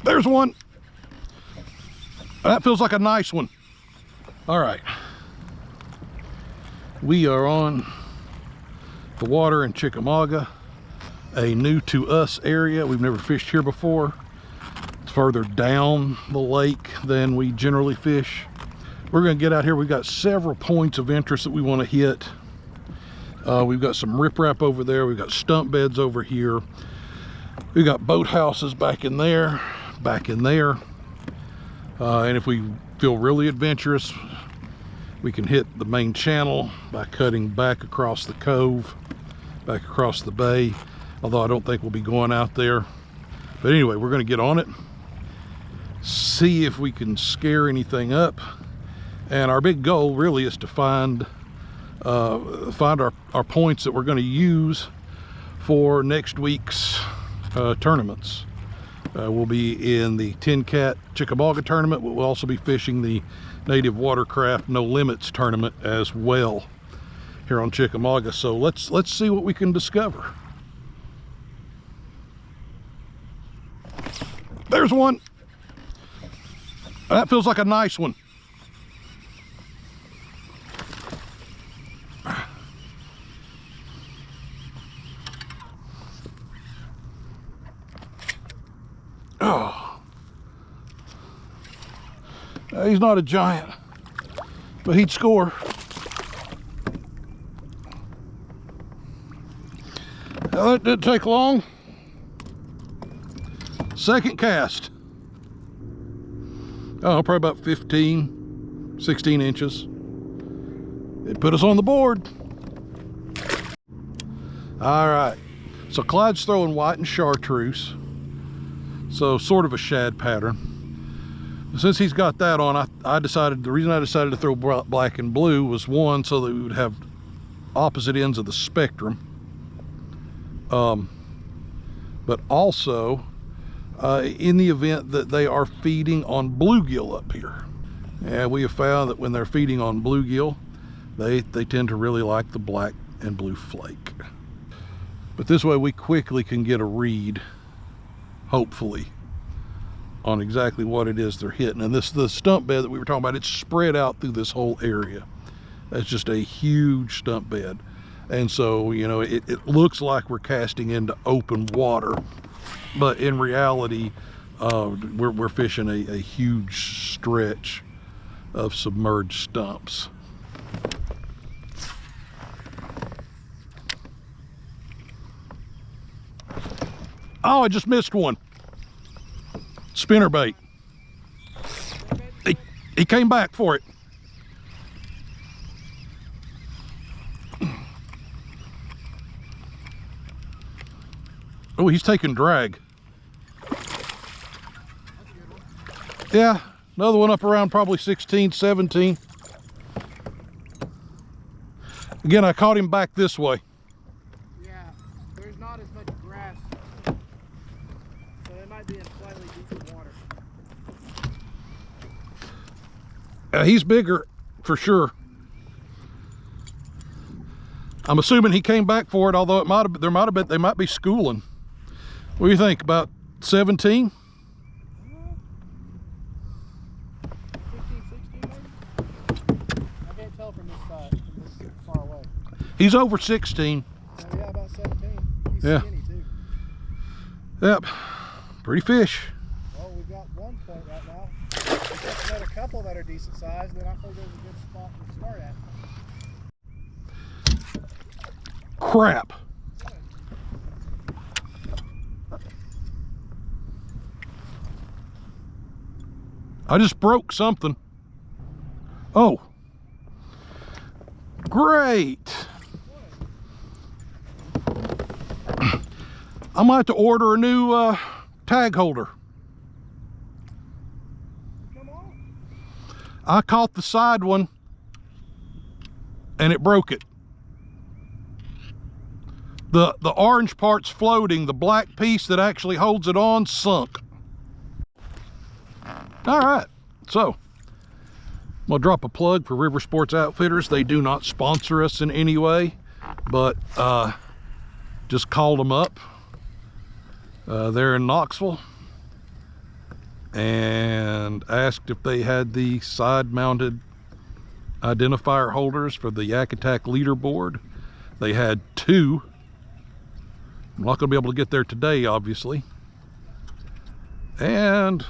There's one. That feels like a nice one. All right. We are on the water in Chickamauga, a new to us area. We've never fished here before. It's further down the lake than we generally fish. We're gonna get out here. We've got several points of interest that we want to hit. We've got some riprap over there. We've got stump beds over here. We've got boat houses back in there, and if we feel really adventurous, we can hit the main channel by cutting back across the cove, back across the bay, although I don't think we'll be going out there. But anyway, we're going to get on it, see if we can scare anything up, and our big goal really is to find our points that we're going to use for next week's tournaments. We'll be in the Tin Cat Chickamauga tournament, but we'll also be fishing the Native Watercraft No Limits tournament as well here on Chickamauga. So let's see what we can discover. There's one. That feels like a nice one. Oh, he's not a giant, but he'd score. Now, that didn't take long. Second cast. Oh, probably about 15, 16 inches. It put us on the board. All right, so Clyde's throwing white and chartreuse. So sort of a shad pattern. Since he's got that on, I decided, the reason I decided to throw black and blue was, one, so that we would have opposite ends of the spectrum. But also in the event that they are feeding on bluegill up here. And we have found that when they're feeding on bluegill, they tend to really like the black and blue flake. But this way we quickly can get a read, hopefully, on exactly what it is they're hitting. And the stump bed that we were talking about, it's spread out through this whole area. That's just a huge stump bed. And so, you know, it looks like we're casting into open water, but in reality, we're fishing a huge stretch of submerged stumps. Oh, I just missed one. Spinnerbait. He came back for it. Oh, he's taking drag. Yeah, another one up around probably 16, 17. Again, I caught him back this way. Yeah, there's not as much grass, so they might be in slightly deeper water. He's bigger for sure. I'm assuming he came back for it, although they might be schooling. What do you think, about 17? 15, 16 maybe? I can't tell from this side, from this far away. He's over 16. Yeah, about 17. He's Yeah. skinny too. Yep, pretty fish. Well, we've got 1 point right now. We've got another couple that are decent size, then I think there's a good spot to start at. Crap. I just broke something. Oh, great. I might have to order a new tag holder. Come on. I caught the side one and it broke it. The orange part's floating. The black piece that actually holds it on sunk. All right, so I'm gonna drop a plug for River Sports Outfitters. They do not sponsor us in any way, but just called them up. They're in Knoxville, and asked if they had the side-mounted identifier holders for the Yak Attack leaderboard. They had 2. I'm not going to be able to get there today, obviously. And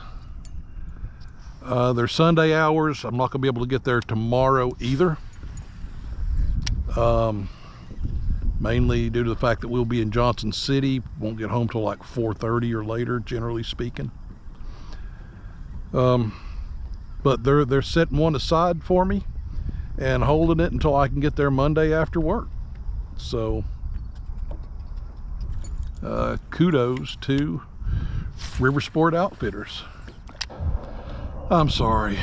their Sunday hours, I'm not going to be able to get there tomorrow either. Mainly due to the fact that we'll be in Johnson City. Won't get home till like 4:30 or later, generally speaking. But they're setting one aside for me and holding it until I can get there Monday after work. So kudos to River Sport Outfitters. I'm sorry,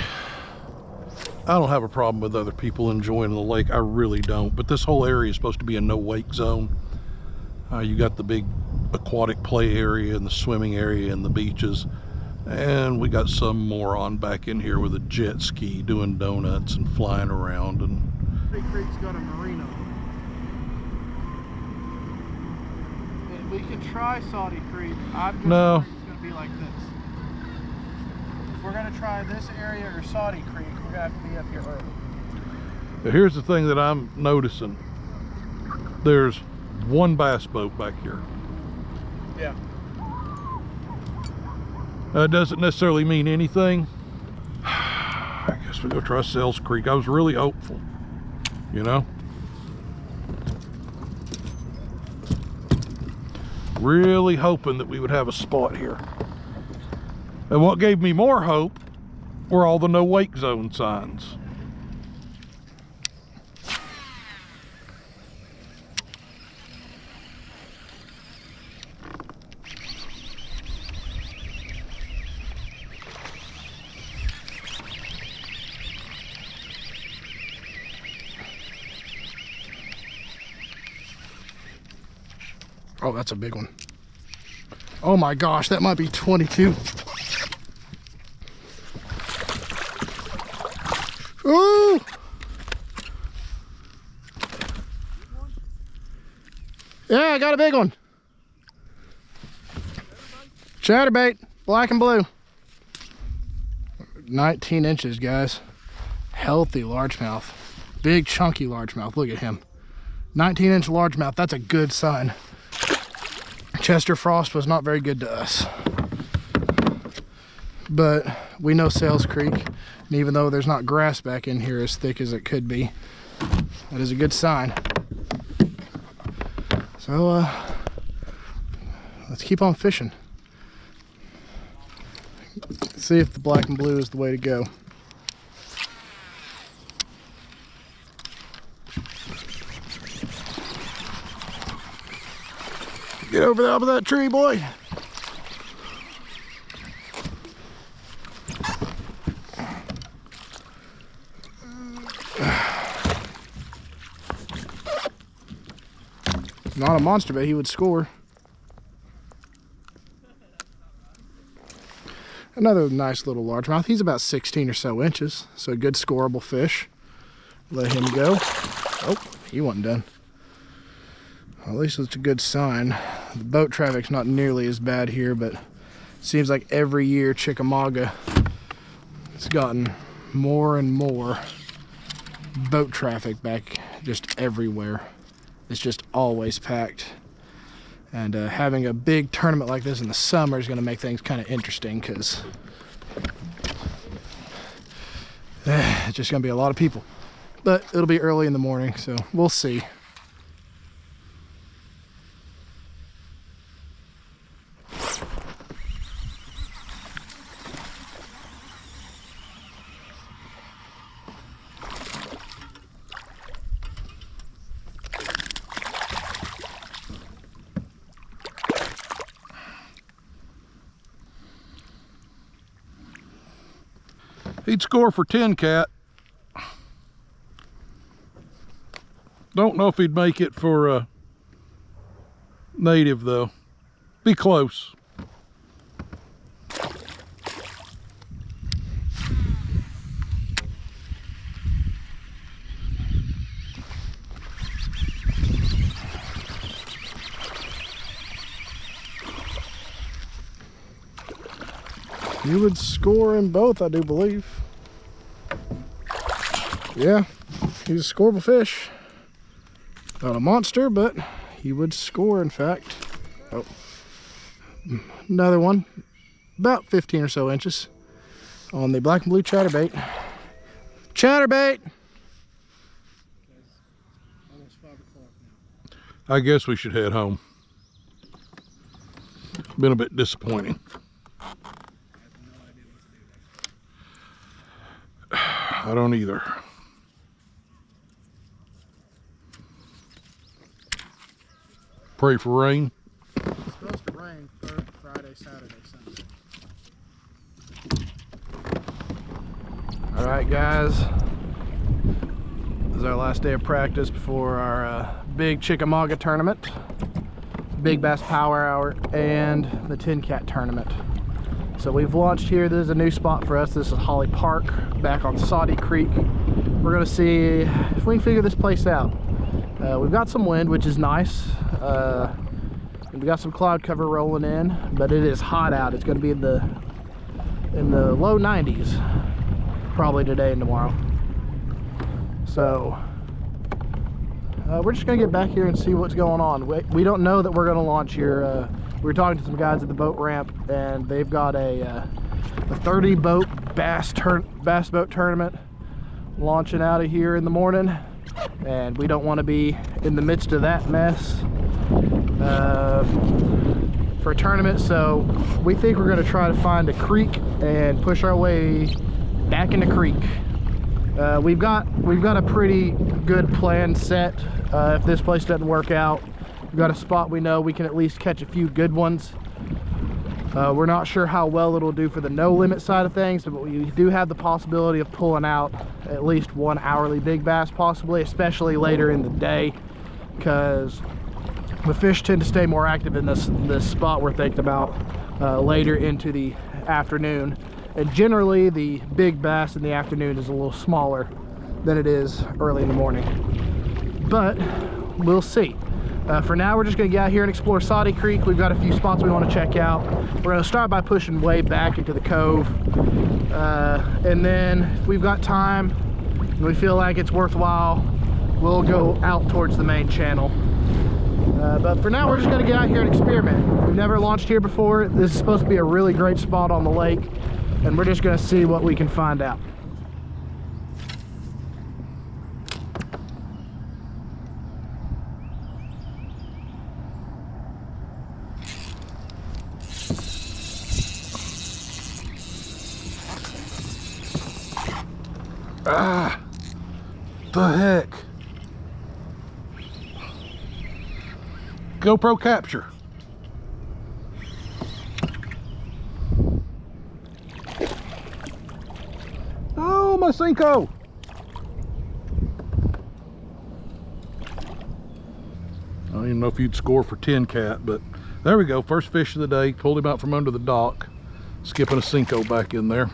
I don't have a problem with other people enjoying the lake. I really don't. But this whole area is supposed to be a no wake zone. You got the big aquatic play area and the swimming area and the beaches. And we got some moron back in here with a jet ski doing donuts and flying around. And Big Creek's got a marina. And we can try Saudi Creek. I'm just no. It's going to be like this. If we're going to try this area or Saudi Creek, we're going to have to be up here early. But here's the thing that I'm noticing. There's one bass boat back here. Yeah. That doesn't necessarily mean anything. I guess we go try Sells Creek. I was really hopeful, you know? Really hoping that we would have a spot here. And what gave me more hope were all the no wake zone signs. Oh, that's a big one. Oh my gosh, that might be 22. Ooh! Yeah, I got a big one. Chatterbait, black and blue. 19 inches, guys. Healthy largemouth. Big, chunky largemouth. Look at him. 19-inch largemouth, that's a good sign. Chester Frost was not very good to us. But we know Sales Creek, and even though there's not grass back in here as thick as it could be, that is a good sign. So let's keep on fishing. See if the black and blue is the way to go. Get over the top of that tree, boy. Not a monster, but he would score. Another nice little largemouth. He's about 16 or so inches, so a good scoreable fish. Let him go. Oh, he wasn't done. Well, at least it's a good sign. The boat traffic's not nearly as bad here, but it seems like every year Chickamauga has gotten more and more boat traffic back just everywhere. It's just always packed. And having a big tournament like this in the summer is going to make things kind of interesting, because it's just going to be a lot of people. But it'll be early in the morning, so we'll see. He'd score for 10 cat. Don't know if he'd make it for native though. Be close. You would score in both, I do believe. Yeah, he's a scoreable fish. Not a monster, but he would score, in fact. Oh, another one, about 15 or so inches on the black and blue chatterbait. Chatterbait! Almost 5 o'clock now. I guess we should head home. Been a bit disappointing. I have no idea what to do. I don't either. Pray for rain. It's supposed to rain Friday, Saturday, Sunday. All right, guys. This is our last day of practice before our big Chickamauga tournament, Big Bass Power Hour, and the Tin Cat tournament. So we've launched here. This is a new spot for us. This is Holly Park, back on Saudi Creek. We're gonna see if we can figure this place out. We've got some wind, which is nice. We got some cloud cover rolling in, but it is hot out. It's gonna be in the low 90s, probably today and tomorrow. So we're just gonna get back here and see what's going on. We don't know that we're gonna launch here. We were talking to some guys at the boat ramp, and they've got a 30 boat bass boat tournament launching out of here in the morning, and we don't want to be in the midst of that mess for a tournament. So we think we're going to try to find a creek and push our way back in the creek. We've got a pretty good plan set. If this place doesn't work out, we've got a spot we know we can at least catch a few good ones. We're not sure how well it'll do for the no limit side of things, but we do have the possibility of pulling out at least one hourly big bass, possibly, especially later in the day, because the fish tend to stay more active in this spot we're thinking about later into the afternoon. And generally the big bass in the afternoon is a little smaller than it is early in the morning, but we'll see. For now, we're just gonna get out here and explore Saudi Creek. We've got a few spots we want to check out. We're gonna start by pushing way back into the cove, and then if we've got time and we feel like it's worthwhile, we'll go out towards the main channel. But for now, we're just gonna get out here and experiment. We've never launched here before. This is supposed to be a really great spot on the lake, and we're just gonna see what we can find out. Ah, the heck. GoPro capture. Oh, my Cinco. I don't even know if you'd score for Tin Cat, but there we go. First fish of the day. Pulled him out from under the dock, skipping a Cinco back in there,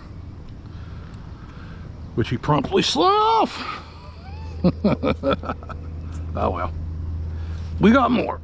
which he promptly sloughed. Oh well, we got more.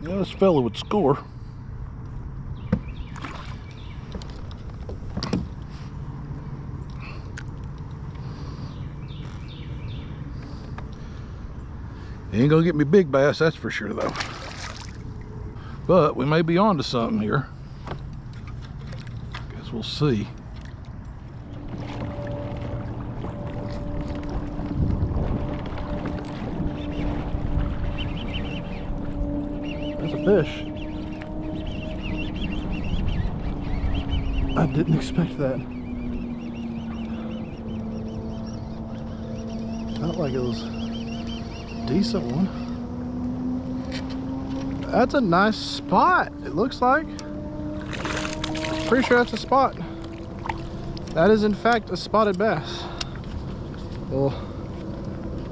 Yeah, this fella would score. He ain't gonna get me big bass, that's for sure though. But we may be on to something here. Guess we'll see. That's a fish. I didn't expect that. Felt like it was a decent one. That's a nice spot, it looks like. Pretty sure that's a spot. That is in fact a spotted bass. We'll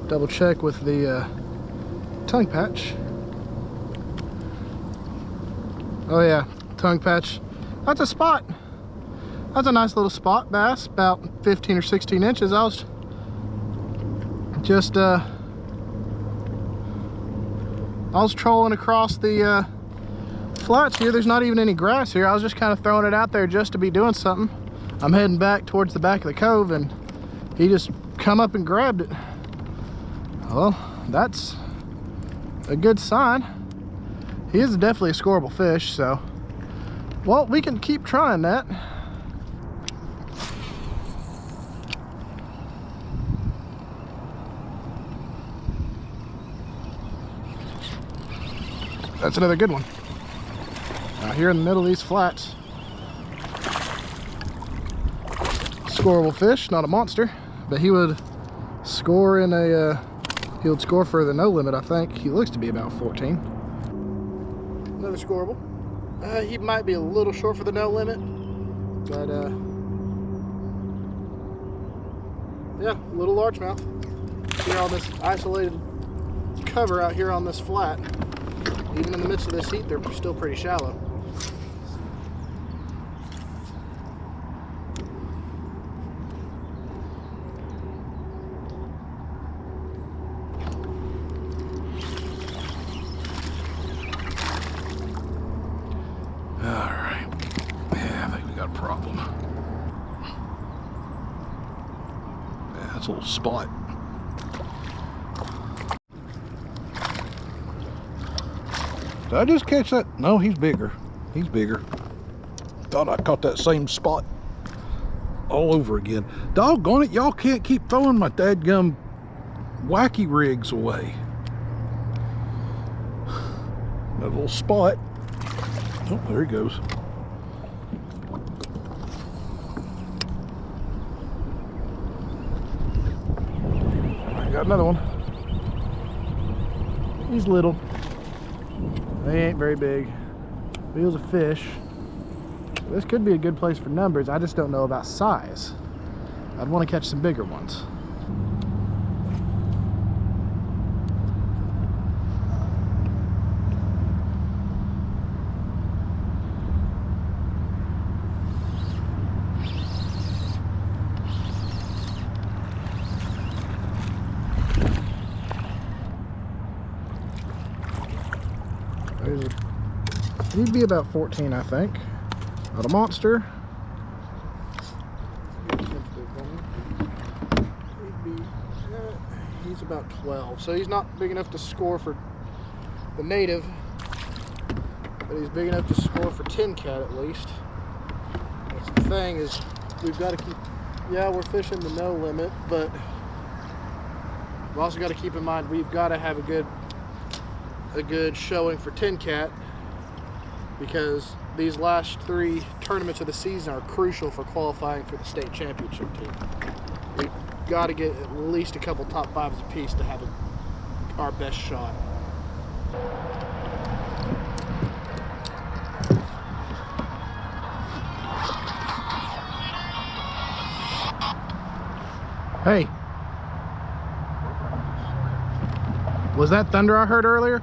double check with the tongue patch. Oh yeah, tongue patch. That's a spot. That's a nice little spot bass, about 15 or 16 inches. I was just I was trolling across the flats here. There's not even any grass here. I was just kind of throwing it out there just to be doing something. I'm heading back towards the back of the cove and he just come up and grabbed it. Well, that's a good sign. He is definitely a scoreable fish, so well, we can keep trying that. That's another good one. Out here in the middle of these flats. Scoreable fish, not a monster, but he would score in a, he would score for the no limit, I think. He looks to be about 14. Another scoreable. He might be a little short for the no limit, but yeah, little largemouth. Here on this isolated cover out here on this flat. Even in the midst of this heat, they're still pretty shallow. All right. Yeah, I think we got a problem. Yeah, that's a little spot. Did I just catch that? No, he's bigger. He's bigger. Thought I caught that same spot all over again. Doggone it, y'all can't keep throwing my dadgum wacky rigs away. That little spot. Oh, there he goes. I got another one. He's little. They ain't very big. But he was a fish. This could be a good place for numbers. I just don't know about size. I'd want to catch some bigger ones. He'd be about 14, I think. Not a monster. He's about 12, so he's not big enough to score for the native, but he's big enough to score for tin cat at least. That's the thing, is we've got to keep, yeah, we're fishing the no limit, but we've also got to keep in mind we've got to have a good showing for tin cat, because these last 3 tournaments of the season are crucial for qualifying for the state championship team. We've got to get at least a couple top 5s apiece to have our best shot. Hey, was that thunder I heard earlier?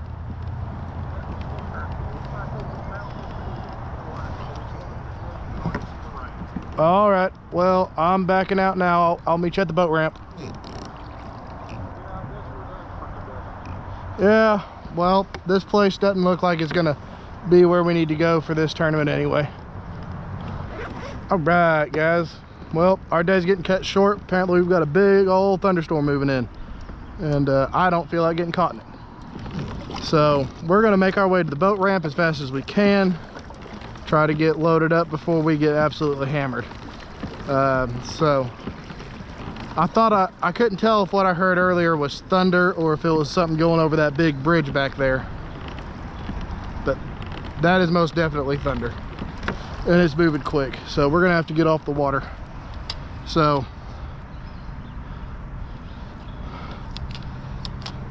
All right, well, I'm backing out now. I'll meet you at the boat ramp. Yeah, well, this place doesn't look like it's gonna be where we need to go for this tournament anyway. All right, guys. Well, our day's getting cut short. Apparently we've got a big old thunderstorm moving in, and I don't feel like getting caught in it. So we're gonna make our way to the boat ramp as fast as we can. Try to get loaded up before we get absolutely hammered. So I thought I couldn't tell if what I heard earlier was thunder or if it was something going over that big bridge back there, but that is most definitely thunder, and it's moving quick, so we're gonna have to get off the water. So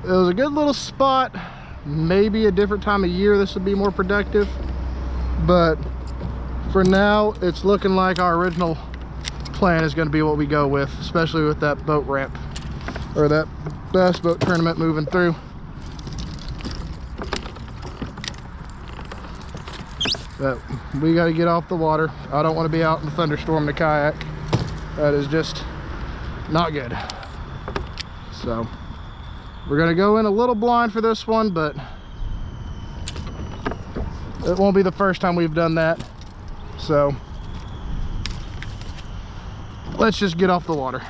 It was a good little spot. Maybe a different time of year this would be more productive, but for now it's looking like our original plan is going to be what we go with, especially with that boat ramp or that bass boat tournament moving through. But we got to get off the water. I don't want to be out in the thunderstorm in a kayak. That is just not good. So we're going to go in a little blind for this one, but it won't be the first time we've done that. So let's just get off the water.